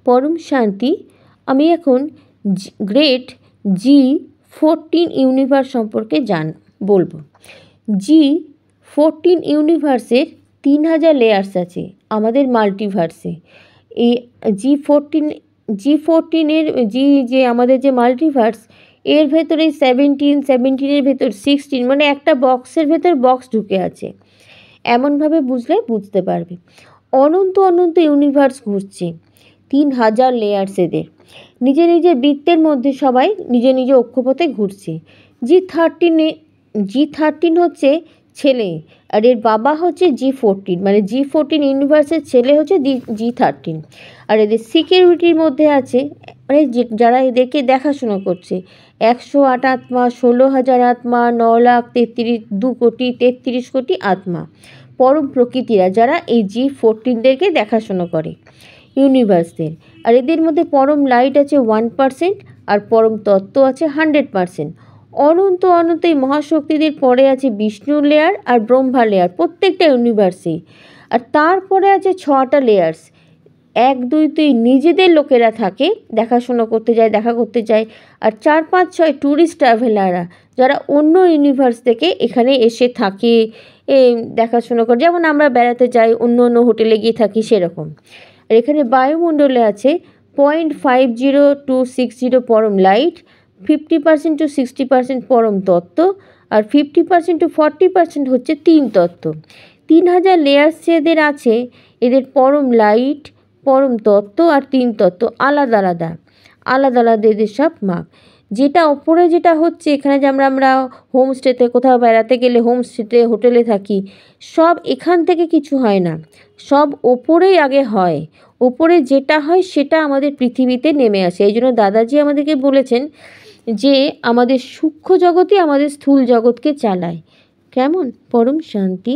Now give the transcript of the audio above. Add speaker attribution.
Speaker 1: পরম শান্তি। আমি এখন গ্রেট G14 ইউনিভার্স সম্পর্কে বলবো। G14 ইউনিভার্সের 3000 লেয়ার্স আছে আমাদের মাল্টিভার্সে। এই G14 যে আমাদের যে মাল্টিভার্স, এর ভেতরে 17-এর ভেতর 16, মানে একটা বক্সের ভেতর বক্স ঢুকে আছে, এমনভাবে বুঝতে পারবে। অনন্ত অনন্ত ইউনিভার্স ঘুরছে, 3000 লেয়ার্স এদের। নিজের বৃত্তের মধ্যে সবাই নিজ অক্ষপথে ঘুরছে। G13 হচ্ছে ছেলে, আর এর বাবা হচ্ছে G14, মানে G14 ইউনিভার্সের ছেলে হচ্ছে G13। আর এদের সিকিউরিটির মধ্যে আছে, মানে যারা এদেরকে দেখাশোনা করছে, 108 আত্মা, 16,000 আত্মা, 9,33,2,33,000,000 আত্মা, পরম প্রকৃতিরা, যারা এই G14দেরকে দেখাশোনা করে ইউনিভার্সদের। আর এদের মধ্যে পরম লাইট আছে 1%, আর পরম তত্ত্ব আছে 100%। অনন্ত অনন্ত এই মহাশক্তিদের পরে আছে বিষ্ণু লেয়ার আর ব্রহ্মা লেয়ার প্রত্যেকটা ইউনিভার্সে। আর তারপরে আছে 6টা লেয়ার্স। 1, 2, 3 নিজেদের লোকেরা থাকে, দেখাশোনা করতে যায়, দেখা করতে যায়। আর 4, 5, 6 ট্যুরিস্ট ট্রাভেলাররা, যারা অন্য ইউনিভার্স থেকে এখানে এসে থাকে, দেখাশোনা করে, যেমন আমরা বেড়াতে যাই, অন্য হোটেলে গিয়ে থাকি, সেরকম। আর এখানে বায়ুমণ্ডলে আছে 0.50 to 60 পরম লাইট, 50% to 60% পরম তত্ত্ব, আর 50% to 40% হচ্ছে 3 তত্ত্ব। 3000 লেয়ার্স এদের আছে। এদের পরম লাইট, পরম তত্ত্ব আর 3 তত্ত্ব আলাদা আলাদা এদের সব মাপ। যেটা ওপরে যেটা হচ্ছে, এখানে যে আমরা হোমস্টেতে কোথাও বেড়াতে গেলে, হোমস্টেতে হোটেলে থাকি, সব এখান থেকে কিছু হয় না, সব ওপরেই আগে হয়। ওপরে যেটা হয় সেটা আমাদের পৃথিবীতে নেমে আসে। এই জন্য দাদাজি আমাদেরকে বলেছেন যে আমাদের সূক্ষ্ম জগতই আমাদের স্থূল জগৎকে চালায়। কেমন? পরম শান্তি।